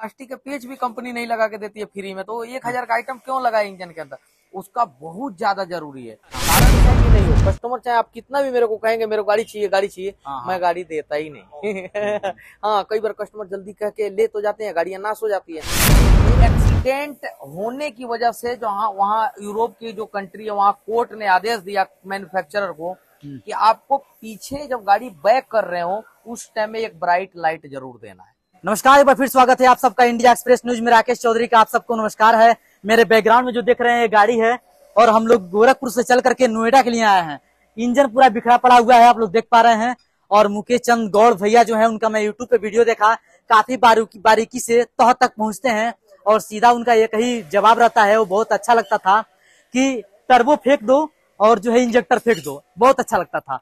Plastic के पेच भी कंपनी नहीं लगा के देती है फ्री में, तो 1000 का आइटम क्यों लगाए इंजन के अंदर? उसका बहुत ज्यादा जरूरी है। कारण क्या कि नहीं हो, कस्टमर चाहे आप कितना भी मेरे को कहेंगे मेरे को गाड़ी चाहिए, मैं गाड़ी देता ही नहीं। हाँ, कई बार कस्टमर जल्दी कह के ले तो जाते हैं, गाड़ियां नाश हो जाती है। एक्सीडेंट होने की वजह से जो वहाँ यूरोप की जो कंट्री है वहाँ कोर्ट ने आदेश दिया मैन्युफैक्चरर को कि आपको पीछे जब गाड़ी बैक कर रहे हो उस टाइम में एक ब्राइट लाइट जरूर देना है। नमस्कार, एक बार फिर स्वागत है आप सबका इंडिया एक्सप्रेस न्यूज में। राकेश चौधरी का आप सबको नमस्कार है। मेरे बैकग्राउंड में जो देख रहे हैं ये गाड़ी है और हम लोग गोरखपुर से चल करके नोएडा के लिए आए हैं। इंजन पूरा बिखरा पड़ा हुआ है, आप लोग देख पा रहे हैं। और मुकेश चंद गौड़ भैया जो है उनका मैं यूट्यूब पे वीडियो देखा, काफी बारीकी से तह तक पहुंचते हैं और सीधा उनका एक ही जवाब रहता है। वो बहुत अच्छा लगता था कि टर्बो फेंक दो और जो है इंजेक्टर फेंक दो, बहुत अच्छा लगता था।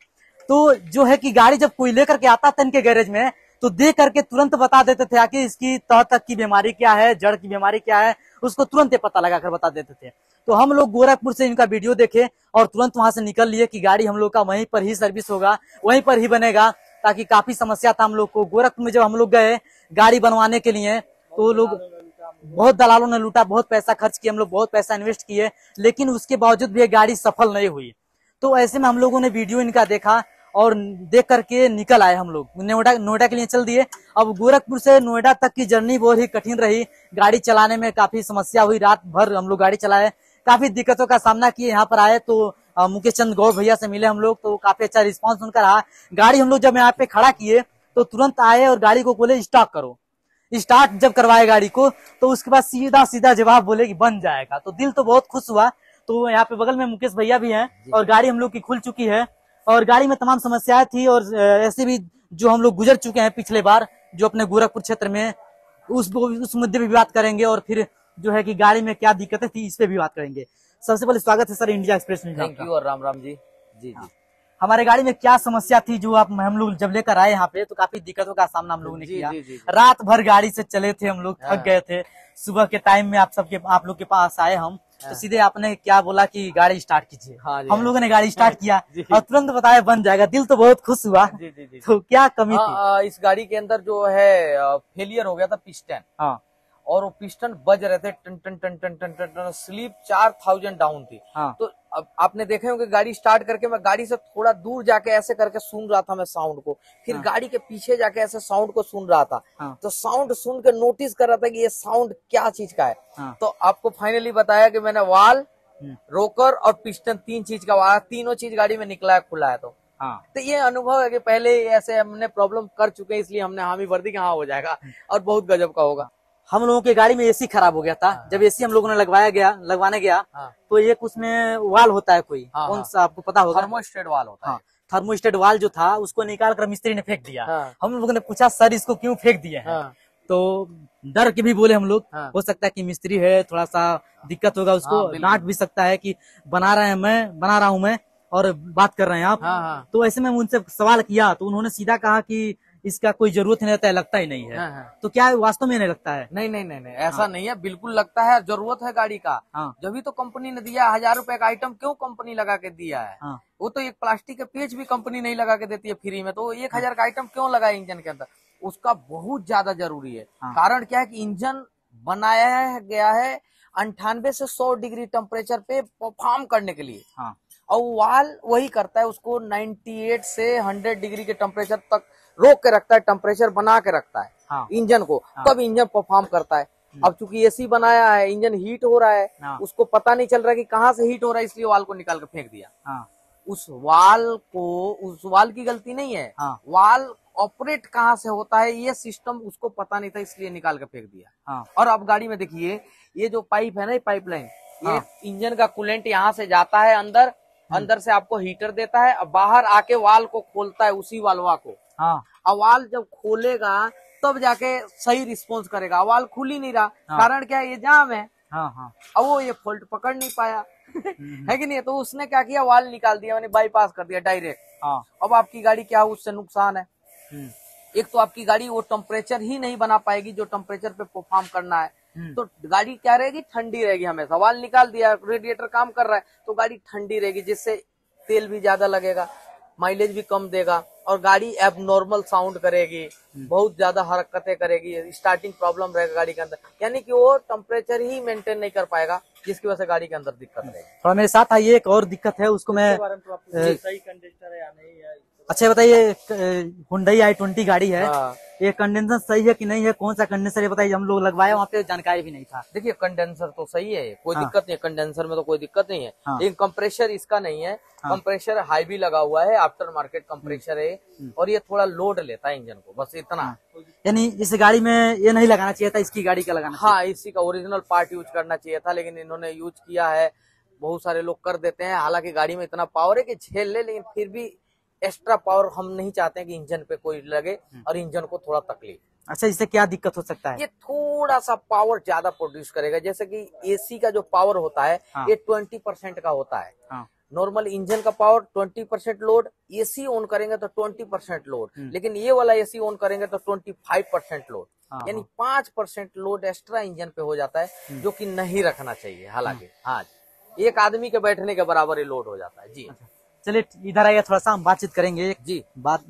तो जो है कि गाड़ी जब कोई लेकर के आता था इनके गैरेज में तो देख करके तुरंत बता देते थे कि इसकी तह तक की बीमारी क्या है, जड़ की बीमारी क्या है, उसको तुरंत पता लगा कर बता देते थे। तो हम लोग गोरखपुर से इनका वीडियो देखे और तुरंत वहां से निकल लिए कि गाड़ी हम लोग का वहीं पर ही सर्विस होगा, वहीं पर ही बनेगा, ताकि काफी समस्या था हम लोग को। गोरखपुर में जब हम लोग गए गाड़ी बनवाने के लिए तो लोग बहुत दलालों ने लूटा, बहुत पैसा खर्च किया, हम लोग बहुत पैसा इन्वेस्ट किए, लेकिन उसके बावजूद भी गाड़ी सफल नहीं हुई। तो ऐसे में हम लोगों ने वीडियो इनका देखा और देख करके निकल आए। हम लोग नोएडा के लिए चल दिए। अब गोरखपुर से नोएडा तक की जर्नी बहुत ही कठिन रही, गाड़ी चलाने में काफी समस्या हुई। रात भर हम लोग गाड़ी चलाए, काफी दिक्कतों का सामना किए। यहाँ पर आए तो मुकेश चंद गौड़ भैया से मिले हम लोग, तो काफी अच्छा रिस्पांस उनका रहा। गाड़ी हम लोग जब यहाँ पे खड़ा किए तो तुरंत आए और गाड़ी को बोले स्टार्ट करो। स्टार्ट जब करवाए गाड़ी को तो उसके बाद सीधा जवाब बोले कि बन जाएगा। तो दिल तो बहुत खुश हुआ। तो यहाँ पे बगल में मुकेश भैया भी हैं और गाड़ी हम लोग की खुल चुकी है और गाड़ी में तमाम समस्याएं थी और ऐसे भी जो हम लोग गुजर चुके हैं पिछले बार जो अपने गोरखपुर क्षेत्र में, उस मुद्दे पे भी बात करेंगे और फिर जो है कि गाड़ी में क्या दिक्कतें थी इस पे भी बात करेंगे। सबसे पहले स्वागत है सर इंडिया एक्सप्रेस में। थैंक यू और राम राम जी। जी। हमारे गाड़ी में क्या समस्या थी जो हम लोग जब लेकर आए यहाँ पे तो काफी दिक्कतों का सामना हम लोगों ने किया। रात भर गाड़ी से चले थे हम लोग, थक गए थे। सुबह के टाइम में आप लोग के पास आए हम तो सीधे आपने क्या बोला कि गाड़ी स्टार्ट कीजिए। हम लोगों ने गाड़ी स्टार्ट किया और तुरंत बताया बन जाएगा। दिल तो बहुत खुश हुआ। तो क्या कमी थी इस गाड़ी के अंदर? जो है फेलियर हो गया था पिस्टन। हाँ, और वो पिस्टन बज रहे थे टन टन टन टन टन टन टन, स्लीप 4000 डाउन थी। हाँ। तो अब आपने देखे होंगे गाड़ी स्टार्ट करके मैं गाड़ी से थोड़ा दूर जाके ऐसे करके सुन रहा था मैं साउंड को, फिर गाड़ी के पीछे जाके ऐसे साउंड को सुन रहा था। तो साउंड सुन के नोटिस कर रहा था कि ये साउंड क्या चीज का है। तो आपको फाइनली बताया कि मैंने वाल, रोकर और पिस्टन 3 चीज का वाला, तीनों चीज गाड़ी में निकला है, खुला है। तो ये अनुभव है कि पहले ऐसे हमने प्रॉब्लम कर चुके हैं, इसलिए हमने हामी भर दी कि हाँ हो जाएगा और बहुत गजब का होगा। हम लोगों की गाड़ी में एसी खराब हो गया था। जब एसी हम लोगों ने लगवाने गया तो एक उसमें वाल होता है कोई, कौन सा आपको पता होगा? थर्मोस्टेट वाल होता है। थर्मोस्टेट वाल जो था उसको निकाल कर मिस्त्री ने फेंक दिया। हम लोगों ने पूछा सर इसको क्यों फेंक दिए हैं? तो डर के भी बोले हम लोग हो सकता है कि मिस्त्री है, थोड़ा सा दिक्कत होगा उसको, डांट भी सकता है कि बना रहा हूँ मैं और बात कर रहे हैं आप। तो ऐसे में उनसे सवाल किया तो उन्होंने सीधा कहा कि इसका कोई जरूरत नहीं रहता है, लगता ही नहीं है। तो क्या वास्तव में नहीं लगता है? नहीं, ऐसा नहीं है, बिल्कुल लगता है, जरूरत है गाड़ी का। जब भी तो कंपनी ने दिया। 1000 रुपए का आइटम क्यों कंपनी लगा के दिया है? वो तो एक प्लास्टिक के पेच भी कंपनी नहीं लगा के देती है फ्री में, तो 1000 का आइटम क्यों लगा इंजन के अंदर? उसका बहुत ज्यादा जरूरी है। कारण क्या है कि इंजन बनाया गया है 98 से 100 डिग्री टेम्परेचर पे परफॉर्म करने के लिए, और वाल वही करता है, उसको 98 से 100 डिग्री के टेम्परेचर तक रोक के रखता है, टेम्परेचर बना के रखता है इंजन को, तब इंजन परफॉर्म करता है। अब चूंकि एसी बनाया है, इंजन हीट हो रहा है, उसको पता नहीं चल रहा है कि कहाँ से हीट हो रहा है, इसलिए वाल को निकाल के फेंक दिया। उस वाल की गलती नहीं है, वाल ऑपरेट कहाँ से होता है ये सिस्टम उसको पता नहीं था, इसलिए निकाल के फेंक दिया। और अब गाड़ी में देखिए ये जो पाइप है ना, पाइपलाइन, ये इंजन का कूलेंट यहाँ से जाता है अंदर से आपको हीटर देता है, अब बाहर आके वाल को खोलता है, उसी वालवा को। अब वाल जब खोलेगा तब जाके सही रिस्पॉन्स करेगा। वाल खुल ही नहीं रहा, कारण क्या है? ये जाम है। अब वो ये फॉल्ट पकड़ नहीं पाया है कि नहीं? तो उसने क्या किया, वाल निकाल दिया, मैंने बाईपास कर दिया डायरेक्ट। अब आपकी गाड़ी क्या, उससे नुकसान है। एक तो आपकी गाड़ी वो टेम्परेचर ही नहीं बना पाएगी जो टेम्परेचर पे परफॉर्म करना है। तो गाड़ी क्या रहेगी, ठंडी रहेगी हमेशा। वाल निकाल दिया, रेडिएटर काम कर रहा है तो गाड़ी ठंडी रहेगी, जिससे तेल भी ज्यादा लगेगा। माइलेज भी कम देगा और गाड़ी एबनॉर्मल साउंड करेगी, बहुत ज्यादा हरकतें करेगी, स्टार्टिंग प्रॉब्लम रहेगा गाड़ी के अंदर, यानी कि वो टेम्परेचर ही मेंटेन नहीं कर पाएगा, जिसकी वजह से गाड़ी के अंदर दिक्कत रहेगी। थोड़ा मेरे साथ आइए, एक और दिक्कत है उसको मैं सही कंडक्टर है या नहीं है। अच्छा बताइए, हुंडई i20 गाड़ी है, हाँ। ये कंडेंसर सही है कि नहीं है, कौन सा कंडेंसर है बताइए, हम लोग लगवाए वहाँ पे जानकारी भी नहीं था। देखिए कंडेंसर तो सही है, कोई हाँ। दिक्कत नहीं है, कंडेंसर में तो कोई दिक्कत नहीं है, हाँ। लेकिन कंप्रेशर इसका नहीं है। हाँ। कंप्रेशर हाई भी लगा हुआ है, आफ्टर मार्केट कंप्रेशर है, और ये थोड़ा लोड लेता है इंजन को, बस इतना। यानी इस गाड़ी में ये नहीं लगाना चाहिए था, इसकी गाड़ी का लगाना हाँ, इसी का ओरिजिनल पार्ट यूज करना चाहिए था, लेकिन इन्होंने यूज किया है। बहुत सारे लोग कर देते हैं, हालांकि गाड़ी में इतना पावर है कि झेल ले, लेकिन फिर भी एक्स्ट्रा पावर हम नहीं चाहते हैं कि इंजन पे कोई लगे और इंजन को थोड़ा तकलीफ। अच्छा, इससे क्या दिक्कत हो सकता है? ये थोड़ा सा पावर ज्यादा प्रोड्यूस करेगा, जैसे कि एसी का जो पावर होता है हाँ। ये 20% का होता है। हाँ। नॉर्मल इंजन का पावर 20% लोड, एसी ऑन करेंगे तो 20% लोड, लेकिन ये वाला एसी ऑन करेंगे तो 25% लोड, हाँ, यानी 5% लोड एक्स्ट्रा इंजन पे हो जाता है, जो कि नहीं रखना चाहिए। हालांकि हाँ, एक आदमी के बैठने के बराबर ही लोड हो जाता है जी। चलिए इधर आइए, थोड़ा सा हम बातचीत करेंगे। एक जी बात,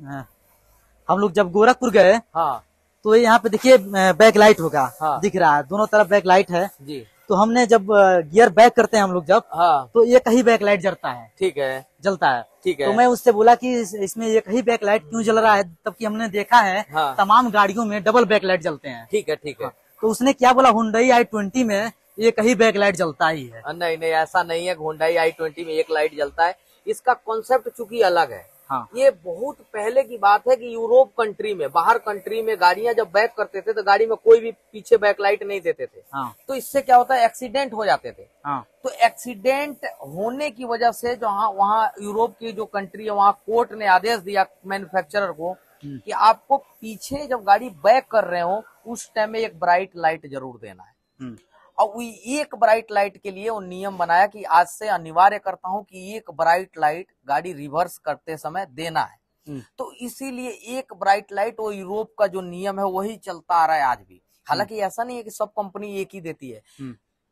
हम लोग जब गोरखपुर गए हाँ तो यहाँ पे देखिए बैक लाइट होगा, हाँ। दिख रहा है, दोनों तरफ बैक लाइट है। जी तो हमने जब गियर बैक करते हैं हम लोग जब, हाँ तो एक ही बैक लाइट जलता है, ठीक है जलता है। ठीक है। तो मैं उससे बोला कि इसमें एक ही बैक लाइट क्यों जल रहा है, तब कि हमने देखा है हाँ। तमाम गाड़ियों में डबल बैक लाइट जलते हैं। ठीक है ठीक है। तो उसने क्या बोला, हुंडई i20 में एक ही बैक लाइट जलता ही है। नहीं नहीं, ऐसा नहीं है। होंडा i20 में एक लाइट जलता है, इसका कॉन्सेप्ट चूंकि अलग है। हाँ। ये बहुत पहले की बात है कि यूरोप कंट्री में, बाहर कंट्री में गाड़ियां जब बैक करते थे तो गाड़ी में कोई भी पीछे बैक लाइट नहीं देते थे। हाँ। तो इससे क्या होता है, एक्सीडेंट हो जाते थे। हाँ। तो एक्सीडेंट होने की वजह से जो वहाँ यूरोप की जो कंट्री है, वहाँ कोर्ट ने आदेश दिया मैन्युफैक्चरर को कि आपको पीछे जब गाड़ी बैक कर रहे हो उस टाइम में एक ब्राइट लाइट जरूर देना है। और एक ब्राइट लाइट के लिए वो नियम बनाया कि आज से अनिवार्य करता हूं कि एक ब्राइट लाइट गाड़ी रिवर्स करते समय देना है। तो इसीलिए एक ब्राइट लाइट, वो यूरोप का जो नियम है वही चलता आ रहा है आज भी। हालांकि ऐसा नहीं है कि सब कंपनी एक ही देती है,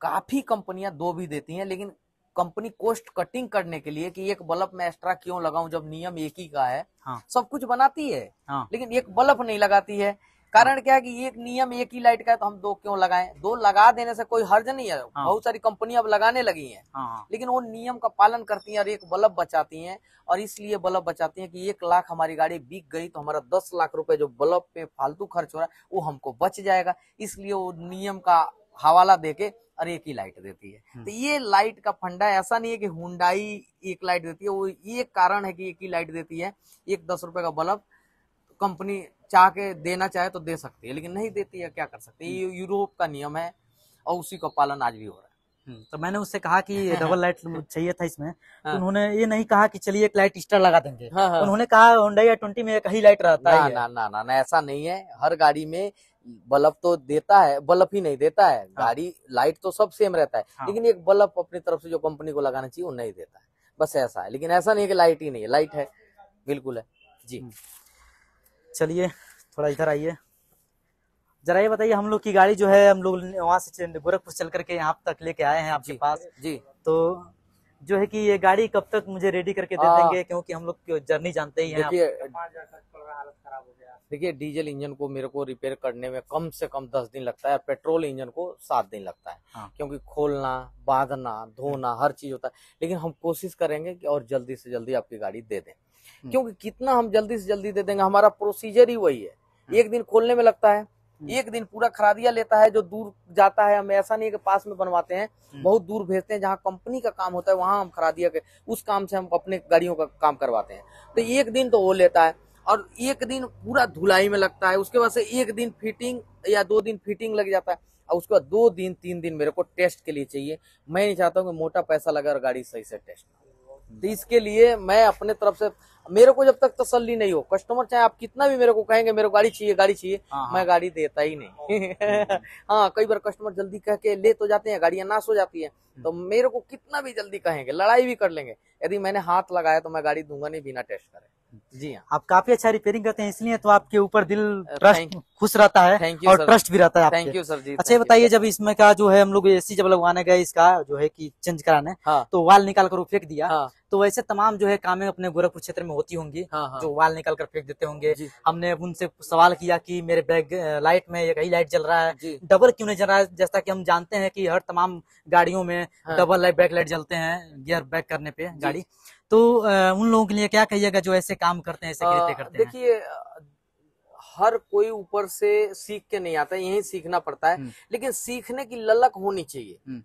काफी कंपनियां दो भी देती हैं, लेकिन कंपनी कॉस्ट कटिंग करने के लिए कि एक बल्ब में एक्स्ट्रा क्यों लगाऊं जब नियम एक ही का है। हाँ। सब कुछ बनाती है। हाँ। लेकिन एक बल्ब नहीं लगाती है। कारण क्या है कि एक नियम एक ही लाइट का है, तो हम दो क्यों लगाएं? दो लगा देने से कोई हर्ज नहीं है। हाँ। बहुत सारी कंपनियां अब लगाने लगी हैं। हाँ। लेकिन वो नियम का पालन करती हैं और एक बल्ब बचाती हैं। और इसलिए बल्ब बचाती हैं कि 1 लाख हमारी गाड़ी बिक गई तो हमारा 10 लाख रुपए जो बल्ब पे फालतू खर्च हो रहा है वो हमको बच जाएगा। इसलिए वो नियम का हवाला देके और एक ही लाइट देती है। तो ये लाइट का फंडा ऐसा नहीं है कि हुंडई एक लाइट देती है, वो ये कारण है कि एक ही लाइट देती है। एक 10 रुपए का बल्ब कंपनी चाह के देना चाहे तो दे सकती है, लेकिन नहीं देती है, क्या कर सकती है। ये यूरोप का नियम है और उसी का पालन आज भी हो रहा है। तो मैंने उससे कहा कि डबल लाइट चाहिए था इसमें। तो उन्होंने ये नहीं कहा कि चलिए एक लाइट एक्स्ट्रा लगा देंगे। हाँ। उन्होंने कहा होंडा i20 में एक ही लाइट रहता ना, है। ना ना ना ना, ऐसा नहीं है। हर गाड़ी में बल्ब तो देता है, बल्ब ही नहीं देता है। गाड़ी लाइट तो सब सेम रहता है। हाँ। लेकिन एक बल्ब अपनी तरफ से जो कंपनी को लगाना चाहिए वो नहीं देता है, बस ऐसा है। लेकिन ऐसा नहीं है कि लाइट ही नहीं है, लाइट है, बिल्कुल है जी। चलिए थोड़ा इधर आइए, जरा ये बताइए, हम लोग की गाड़ी जो है हम लोग वहाँ से गोरखपुर चल करके यहाँ तक लेके आए हैं आपके पास जी। तो जो है कि ये गाड़ी कब तक मुझे रेडी करके दे देंगे, क्योंकि हम लोग जर्नी जानते ही हैं। देखिए डीजल इंजन को मेरे को रिपेयर करने में कम से कम 10 दिन लगता है, पेट्रोल इंजन को 7 दिन लगता है। हाँ। क्योंकि खोलना, बांधना, धोना, हर चीज होता है। लेकिन हम कोशिश करेंगे कि और जल्दी से जल्दी आपकी गाड़ी दे दें, क्योंकि कितना हम जल्दी से जल्दी दे देंगे, हमारा प्रोसीजर ही वही है। एक दिन खोलने में लगता है, एक दिन पूरा खरादिया लेता है जो दूर जाता है। हम ऐसा नहीं है कि पास में बनवाते हैं, बहुत दूर भेजते हैं। जहाँ कंपनी का काम होता है वहां हम खरादिया के उस काम से हम अपने गाड़ियों का काम करवाते हैं। तो एक दिन तो वो लेता है और एक दिन पूरा धुलाई में लगता है। उसके बाद से एक दिन फिटिंग या 2 दिन फिटिंग लग जाता है और उसके बाद 2 दिन 3 दिन मेरे को टेस्ट के लिए चाहिए। मैं नहीं चाहता हूँ कि मोटा पैसा लगे और गाड़ी सही से टेस्ट ना हो। तो इसके लिए मैं अपने तरफ से, मेरे को जब तक तसल्ली नहीं हो, कस्टमर चाहे आप कितना भी मेरे को कहेंगे मेरे को गाड़ी चाहिए, मैं गाड़ी देता ही नहीं। हाँ, कई बार कस्टमर जल्दी कह के ले तो जाते हैं, गाड़ियां नाश हो जाती है। तो मेरे को कितना भी जल्दी कहेंगे, लड़ाई भी कर लेंगे, यदि मैंने हाथ लगाया तो मैं गाड़ी दूंगा नहीं बिना टेस्ट करे। जी हाँ। आप काफी अच्छा रिपेयरिंग करते हैं, इसलिए तो आपके ऊपर दिल ट्रस्ट Thank- खुश रहता है Thank you, और sir. ट्रस्ट भी रहता है थैंक आपके। यू सर जी। अच्छा ये बताइए, जब इसमें का जो है हम लोग एसी जब लगवाने गए इसका जो है कि चेंज कराने, हाँ तो वाल निकाल कर वो फेंक दिया, हाँ तो वैसे तमाम जो है कामें अपने गोरखपुर क्षेत्र में होती होंगी, हाँ हाँ जो वाल निकाल कर फेंक देते होंगे। जी हमने उनसे सवाल किया कि मेरे बैग लाइट में एक ही लाइट जल रहा है, जी डबल क्यों नहीं जल रहा है, जैसा कि हम जानते हैं कि हर तमाम गाड़ियों में हाँ। डबल लाइट बैक लाइट जलते हैं गियर बैक करने पे गाड़ी। तो उन लोगों के लिए क्या कहिएगा जो ऐसे काम करते हैं, ऐसे कृत्य करते हैं? देखिए, हर कोई ऊपर से सीख के नहीं आता, यही सीखना पड़ता है, लेकिन सीखने की ललक होनी चाहिए।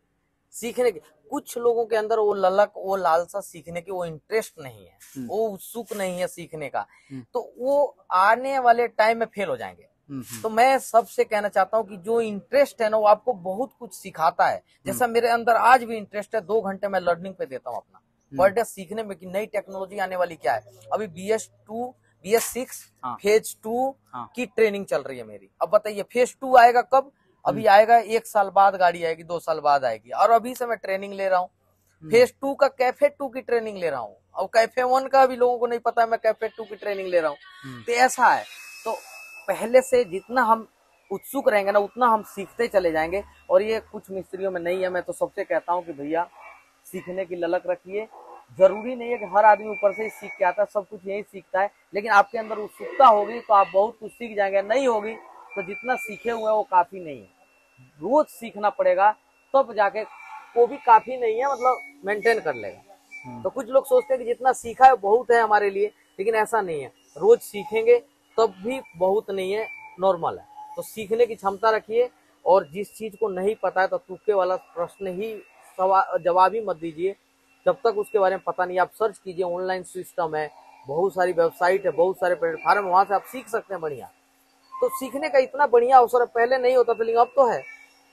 सीखने की, कुछ लोगों के अंदर वो ललक, वो लालसा सीखने की, वो इंटरेस्ट नहीं है, वो उत्सुक नहीं है सीखने का, तो वो आने वाले टाइम में फेल हो जाएंगे। तो मैं सबसे कहना चाहता हूँ कि जो इंटरेस्ट है ना, वो आपको बहुत कुछ सिखाता है। जैसा मेरे अंदर आज भी इंटरेस्ट है, 2 घंटे मैं लर्निंग पे देता हूँ अपना पर डे, सीखने में कि नई टेक्नोलॉजी आने वाली क्या है। अभी BS2 BS6 फेज 2 की ट्रेनिंग चल रही है मेरी। अब बताइए फेज 2 आएगा कब? अभी आएगा 1 साल बाद गाड़ी आएगी, 2 साल बाद आएगी, और अभी से मैं ट्रेनिंग ले रहा हूँ। फेज 2 का कैफे 2 की ट्रेनिंग ले रहा हूँ, और कैफे 1 का भी लोगों को नहीं पता है, मैं कैफे 2 की ट्रेनिंग ले रहा हूँ। तो ऐसा है, तो पहले से जितना हम उत्सुक रहेंगे ना, उतना हम सीखते चले जाएंगे। और ये कुछ मिस्त्रियों में नहीं है। मैं तो सबसे कहता हूँ कि भैया सीखने की ललक रखिए। जरूरी नहीं है कि हर आदमी ऊपर से ही सीख के आता है, सब कुछ यही सीखता है, लेकिन आपके अंदर उत्सुकता होगी तो आप बहुत कुछ सीख जाएंगे। नहीं होगी तो जितना सीखे हुए हैं वो काफी नहीं है, रोज सीखना पड़ेगा, तब जाके वो भी काफी नहीं है, मतलब मेंटेन कर लेगा। तो कुछ लोग सोचते हैं कि जितना सीखा है बहुत है हमारे लिए, लेकिन ऐसा नहीं है। रोज सीखेंगे तब भी बहुत नहीं है, नॉर्मल है। तो सीखने की क्षमता रखिए, और जिस चीज को नहीं पता है तो तुक्के वाला प्रश्न ही जवाब ही मत दीजिए जब तक उसके बारे में पता नहीं। आप सर्च कीजिए, ऑनलाइन सिस्टम है, बहुत सारी वेबसाइट है, बहुत सारे प्लेटफॉर्म, वहां से आप सीख सकते हैं बढ़िया। तो सीखने का इतना बढ़िया अवसर पहले नहीं होता था, लेकिन अब तो है,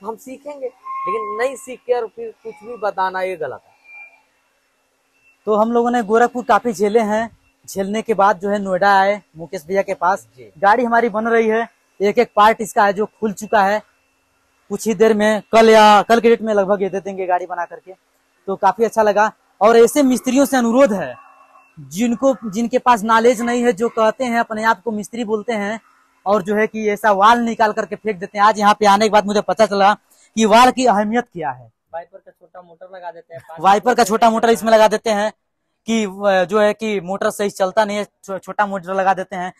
हम सीखेंगे। लेकिन नहीं सीख के और फिर कुछ भी बताना, ये गलत है। तो हम लोगों ने गोरखपुर काफी झेले हैं, झेलने के बाद जो है नोएडा आए मुकेश भैया के पास। गाड़ी हमारी बन रही है, एक एक पार्ट इसका है जो खुल चुका है। कुछ ही देर में, कल के डेट में लगभग ये दे देंगे गाड़ी बना करके। तो काफी अच्छा लगा। और ऐसे मिस्त्रियों से अनुरोध है जिनके पास नॉलेज नहीं है, जो कहते हैं अपने आप को मिस्त्री बोलते हैं, और जो है कि ऐसा वाल निकाल करके फेंक देते हैं। आज यहाँ पे आने के बाद मुझे पता चला कि वाल की अहमियत क्या है। वाइपर का छोटा मोटर लगा देते हैं, वाइपर का छोटा मोटर इसमें लगा देते हैं कि जो है कि मोटर सही चलता नहीं है, छोटा मोटर लगा देते हैं,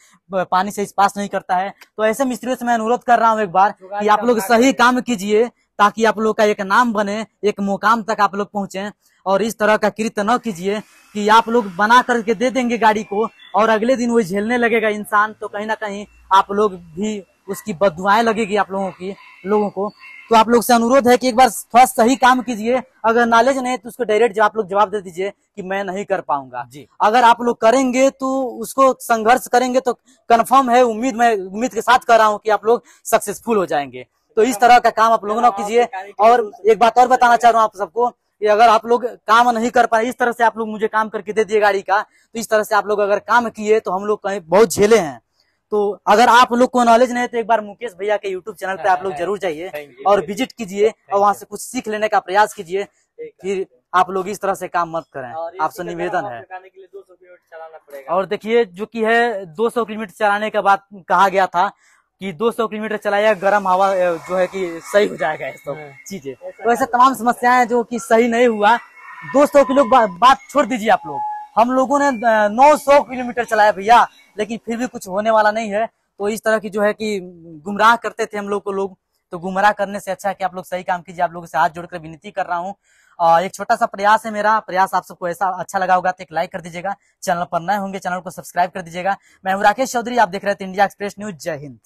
पानी सही पास नहीं करता है। तो ऐसे मिस्त्रियों से मैं अनुरोध कर रहा हूँ एक बार कि आप लोग सही काम कीजिए, ताकि आप लोग का एक नाम बने, एक मुकाम तक आप लोग पहुंचे। और इस तरह का कृत्य न कीजिए कि आप लोग बना करके दे देंगे गाड़ी को, और अगले दिन वो झेलने लगेगा इंसान, तो कहीं ना कहीं आप लोग भी उसकी बददुआएं लगेगी आप लोगों को। तो आप लोग से अनुरोध है कि एक बार थोड़ा सही काम कीजिए। अगर नॉलेज नहीं है तो उसको डायरेक्ट आप लोग जवाब दे दीजिए कि मैं नहीं कर पाऊंगा। अगर आप लोग करेंगे तो उसको संघर्ष करेंगे तो कंफर्म है, उम्मीद के साथ कर रहा हूँ कि आप लोग सक्सेसफुल हो जाएंगे। तो इस तरह का काम आप लोगों ने कीजिए। और एक बात और बताना चाह रहा हूँ आप सबको कि अगर आप लोग काम नहीं कर पाए, इस तरह से आप लोग मुझे काम करके दे दिए गाड़ी का, तो इस तरह से आप लोग अगर काम किए तो हम लोग कहीं बहुत झेले हैं। तो अगर आप लोग को नॉलेज नहीं है तो एक बार मुकेश भैया के यूट्यूब चैनल पे आप लोग जरूर जाइए और विजिट कीजिए, और वहां से कुछ सीख लेने का प्रयास कीजिए। फिर आप लोग इस तरह से काम मत करें, आपसे निवेदन है। 200 किलोमीटर चलाना पड़ेगा। और देखिए जो कि है 200 किलोमीटर चलाने के बाद कहा गया था कि 200 किलोमीटर चलाया, गर्म हवा जो है कि सही हो जाएगा ये सब चीजें। तो ऐसे तमाम समस्याएं जो कि सही नहीं हुआ। 200 किलो बात छोड़ दीजिए आप लोग, हम लोगों ने 900 किलोमीटर चलाया भैया, लेकिन फिर भी कुछ होने वाला नहीं है। तो इस तरह की जो है कि गुमराह करते थे हम लोग को लोग, तो गुमराह करने से अच्छा है कि आप लोग सही काम कीजिए। आप लोगों से हाथ जोड़कर विनती कर रहा हूँ। एक छोटा सा प्रयास है मेरा, प्रयास आप सबको ऐसा अच्छा लगा होगा तो एक लाइक कर दीजिएगा। चैनल पर नए होंगे चैनल को सब्सक्राइब कर दीजिएगा। मैं हूँ राकेश चौधरी, आप देख रहे थे इंडिया एक्सप्रेस न्यूज। जय हिंद।